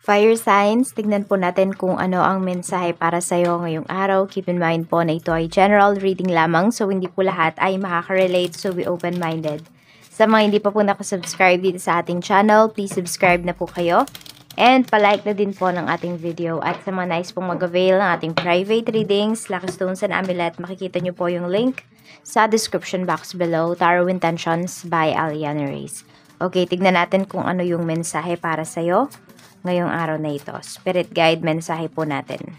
Fire signs, tignan po natin kung ano ang mensahe para sa iyo ngayong araw. Keep in mind po na ito ay general reading lamang, so hindi po lahat ay makaka-relate, so be open-minded. Sa mga hindi pa po nakasubscribe dito sa ating channel, please subscribe na po kayo. And palike na din po ng ating video. At sa mga nais pong mag-avail ng ating private readings, Lucky Stones and Amulet, makikita nyo po yung link sa description box below. Tarot Intentions by Aliana Reyes. Okay, tignan natin kung ano yung mensahe para sa'yo ngayong araw na ito. Spirit guide mensahe po natin.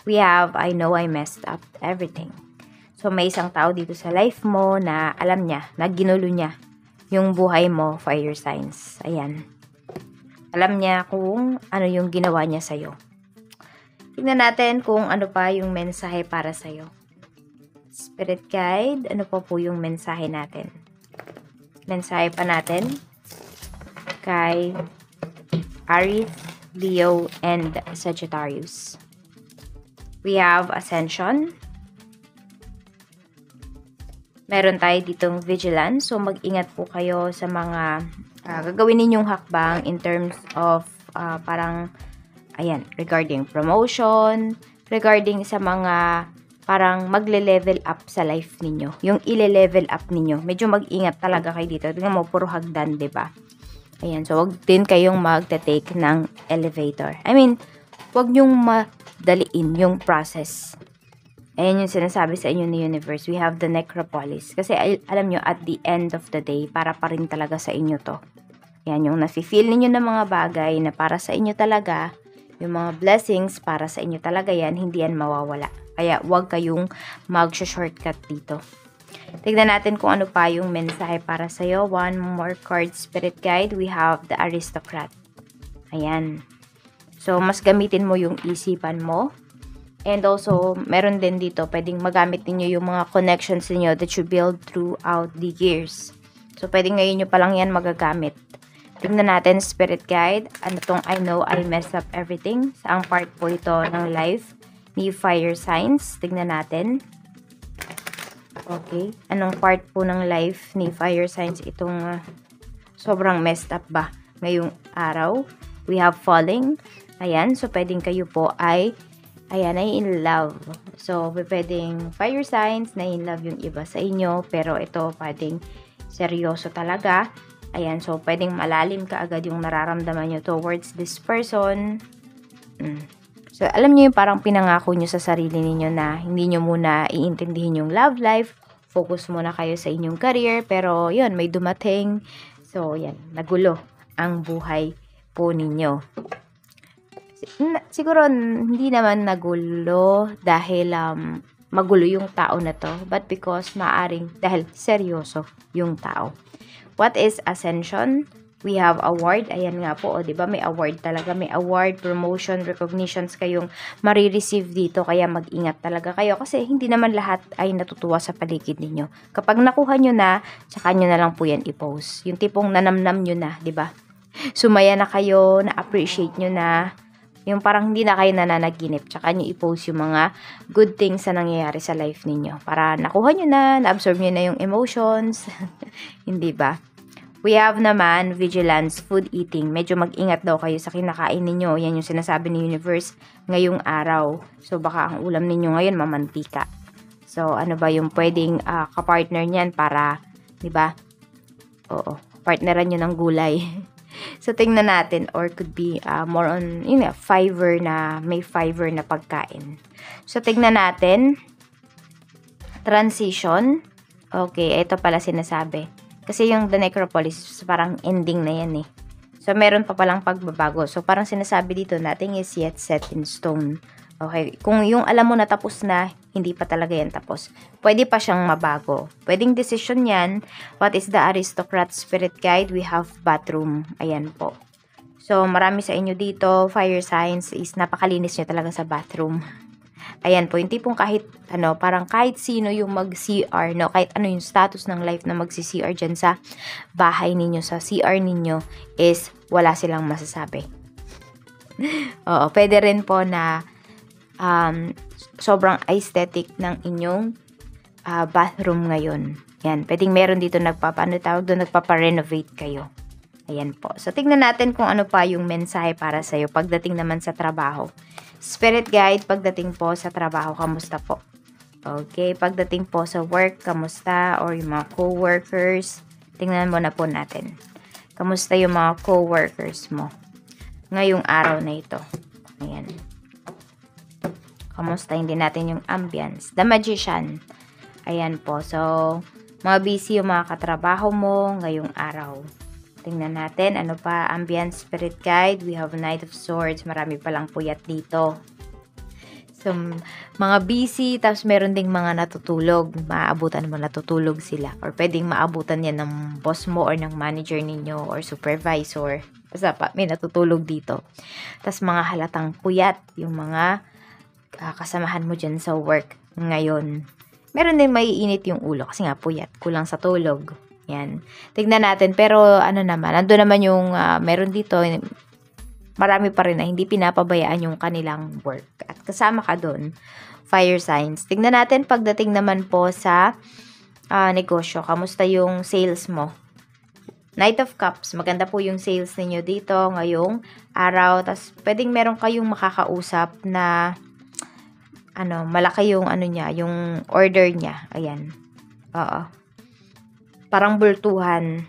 We have, I know I messed up everything. So may isang tao dito sa life mo na alam niya, na ginulo niya yung buhay mo, fire signs. Ayan. Alam niya kung ano yung ginawa niya sa'yo. Tingnan natin kung ano pa yung mensahe para sa'yo. Spirit guide, ano po yung mensahe natin? Mensahe pa natin kay Aries, Leo, and Sagittarius. We have Ascension. Meron tayo ditong Vigilance. So, mag-ingat po kayo sa mga gagawin ninyong hakbang in terms of parang, ayan, regarding promotion, regarding sa mga parang magle-level up sa life ninyo. Yung ile-level up ninyo. Medyo mag-ingat talaga kayo dito. Tingnan mo, puro hagdan, diba? Ayan, so wag din kayong magte-take ng elevator. I mean, wag nyong madaliin yung process. Ayan yung sinasabi sa inyo ni Universe. We have the Necropolis. Kasi alam nyo, at the end of the day, para pa rin talaga sa inyo to. Ayan yung nafe-feel ninyo ng mga bagay na para sa inyo talaga. Yung mga blessings, para sa inyo talaga yan, hindi yan mawawala. Kaya wag kayong mag-shortcut dito. Tignan natin kung ano pa yung mensahe para sa'yo. One more card, Spirit Guide. We have the Aristocrat. Ayan. So, mas gamitin mo yung isipan mo. And also, meron din dito, pwedeng magamit ninyo yung mga connections niyo that you build throughout the years. So, pwedeng ngayon nyo palang yan magagamit. Tignan natin, Spirit Guide. Ano tong I know I messed up everything? Saang part po ito ng life ni Fire Signs? Tignan natin. Okay. Anong part po ng life ni Fire Signs itong sobrang messed up ba ngayong araw? We have Falling. Ayan. So, pwedeng kayo po ay in love. So, pwedeng Fire Signs na in love yung iba sa inyo. Pero ito, pwedeng seryoso talaga. Ayan. So, pwedeng malalim ka agad yung nararamdaman nyo towards this person. So, alam niyo yung parang pinangako niyo sa sarili niyo na hindi niyo muna iintindihin yung love life. Focus muna kayo sa inyong career. Pero, yun, may dumating. So, yan, nagulo ang buhay po ninyo. Siguro, hindi naman nagulo dahil magulo yung tao na to. But because maaring dahil seryoso yung tao. What is Ascension? We have award. Ayan nga po, o, diba? May award talaga. May award, promotion, recognitions kayong marireceive dito. Kaya mag-ingat talaga kayo. Kasi hindi naman lahat ay natutuwa sa paligid ninyo. Kapag nakuha nyo na, tsaka nyo na lang po yan i-post. Yung tipong nanamnam nyo na, diba? Sumaya na kayo, na-appreciate nyo na. Yung parang hindi na kayo nananaginip. Tsaka nyo i-post yung mga good things na nangyayari sa life ninyo. Para nakuha nyo na, na-absorb nyo na yung emotions. Hindi ba? We have naman Vigilance, food eating. Medyo mag-ingat daw kayo sa kinakain ninyo. Yan yung sinasabi ni Universe ngayong araw. So, baka ang ulam ninyo ngayon mamantika. So, ano ba yung pwedeng kapartner niyan para, di ba? Oo, partneran nyo ng gulay. So, tingnan natin. Or could be more on, yun nga, fiber na, may fiber na pagkain. So, tingnan natin. Transition. Okay, ito pala sinasabi. Kasi yung The Necropolis, parang ending na yan eh. So, meron pa palang pagbabago. So, parang sinasabi dito, nothing is yet set in stone. Okay, kung yung alam mo na tapos na, hindi pa talaga yan tapos. Pwede pa siyang mabago. Pwedeng decision yan. What is the Aristocrat Spirit Guide? We have bathroom. Ayan po. So, marami sa inyo dito, Fire Signs is napakalinis nyo talaga sa bathroom. Ayan po, yung tipong kahit, parang kahit sino yung mag-CR, no? Kahit ano yung status ng life na mag-CR dyan sa bahay ninyo, sa CR ninyo, is wala silang masasabi. Oo, pwede rin po na sobrang aesthetic ng inyong bathroom ngayon. Yan, pwedeng meron dito nagpapa-renovate kayo. Ayan po. So, tignan natin kung ano pa yung mensahe para sa'yo pagdating naman sa trabaho. Spirit guide, pagdating po sa trabaho, kamusta po? Okay, pagdating po sa work, kamusta? Or yung mga co-workers, tingnan muna po natin. Kamusta yung mga co-workers mo ngayong araw na ito? Ayan. Kamusta hindi natin yung ambience? The Magician. Ayan po. So, mga busy yung mga katrabaho mo ngayong araw. Tingnan natin, ano pa, ambience, spirit guide. We have Knight of Swords. Marami palang puyat dito. So, mga busy, tapos meron ding mga natutulog. Maabutan mo natutulog sila. Or pwedeng maabutan yan ng boss mo or ng manager ninyo or supervisor. Basta pa, may natutulog dito. Tapos mga halatang puyat, yung mga kasamahan mo dyan sa work ngayon. Meron din maiinit yung ulo kasi nga puyat, kulang sa tulog. Yan. Tignan natin. Pero ano naman, ando naman yung meron dito, marami pa rin na hindi pinapabayaan yung kanilang work. At kasama ka doon, fire signs. Tignan natin pagdating naman po sa negosyo. Kamusta yung sales mo? Knight of Cups. Maganda po yung sales ninyo dito ngayong araw. Tapos pwedeng meron kayong makakausap na malaki yung niya, yung order niya. Ayan. Oo. Parang bultuhan.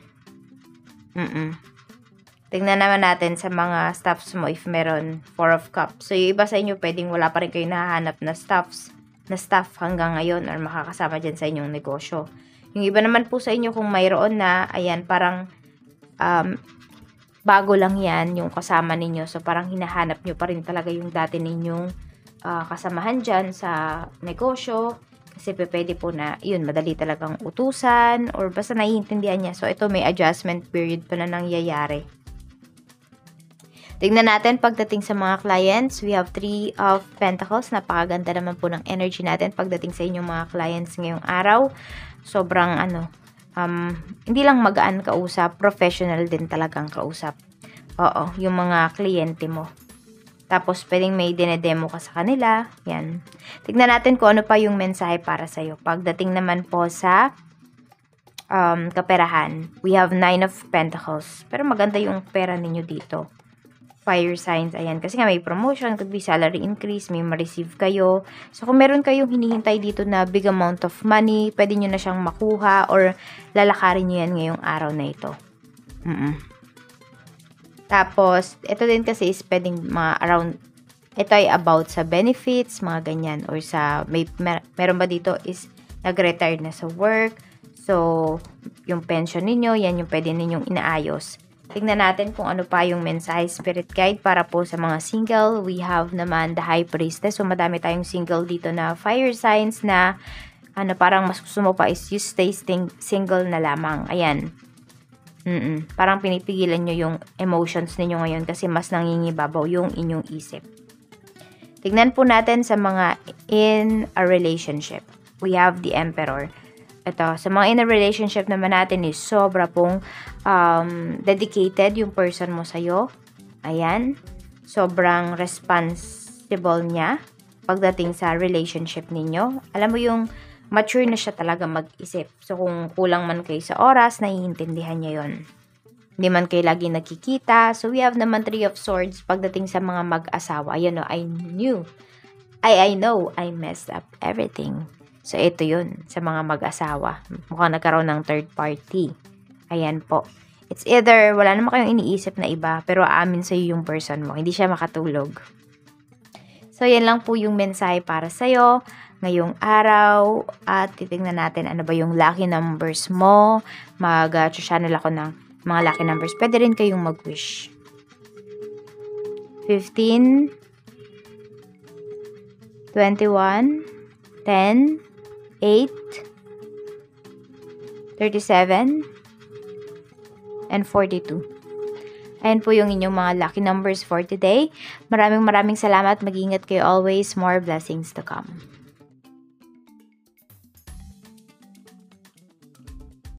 Tingnan naman natin sa mga staffs mo if meron 4 of Cups. So, yung iba sa inyo, pwedeng wala pa rin kayo nahahanap na staff hanggang ngayon or makakasama dyan sa inyong negosyo. Yung iba naman po sa inyo kung mayroon na, ayan, parang bago lang yan yung kasama ninyo. So, parang hinahanap nyo pa rin talaga yung dati ninyong kasamahan dyan sa negosyo. Kasi pwede po na, yun, madali talagang utusan or basta naiintindihan niya. So, ito may adjustment period pa na nangyayari. Tignan natin pagdating sa mga clients. We have 3 of Pentacles. Napakaganda naman po ng energy natin pagdating sa inyong mga clients ngayong araw. Sobrang hindi lang magaan kausap, professional din talagang kausap. Oo, yung mga kliyente mo. Tapos, pwedeng may dinedemo ka sa kanila. Yan. Tignan natin kung ano pa yung mensahe para sa'yo. Pagdating naman po sa kaperahan, we have 9 of Pentacles. Pero maganda yung pera ninyo dito. Fire signs, ayan. Kasi nga may promotion, could be salary increase, may ma-receive kayo. So, kung meron kayong hinihintay dito na big amount of money, pwede nyo na siyang makuha or lalakarin nyo yan ngayong araw na ito. Tapos, ito din kasi is pwedeng mga around, ito ay about sa benefits, mga ganyan, or sa, meron ba dito is nag-retire na sa work, so, yung pension ninyo, yan yung pwede ninyong inaayos. Tignan natin kung ano pa yung mensahe spirit guide para po sa mga single. We have naman the High Priestess, so madami tayong single dito na fire signs na, parang mas gusto mo pa is you stay single na lamang, ayan. Parang pinipigilan nyo yung emotions ninyo ngayon kasi mas nangingibabaw yung inyong isip. Tignan po natin sa mga in a relationship. We have the Emperor. Ito, sa mga in a relationship naman natin is sobra pong dedicated yung person mo sa'yo. Ayan. Sobrang responsible niya pagdating sa relationship ninyo. Alam mo yung mature na siya talaga mag-isip. So, kung kulang man kayo sa oras, naiintindihan niya yon. Hindi man kayo lagi nagkikita. So, we have naman 3 of Swords pagdating sa mga mag-asawa. Ayan o, I know I messed up everything. So, ito yun sa mga mag-asawa. Mukhang nagkaroon ng third party. Ayan po. It's either wala naman kayong iniisip na iba, pero aamin sa'yo yung person mo. Hindi siya makatulog. So, yan lang po yung mensahe para sa'yo ngayong araw. At titignan natin ano ba yung lucky numbers mo. Mag-channel ako ng mga lucky numbers. Pwede rin kayong mag-wish. 15, 21, 10, 8, 37, and 42. Ayan po yung inyong mga lucky numbers for today. Maraming salamat. Mag-ingat kayo always. More blessings to come.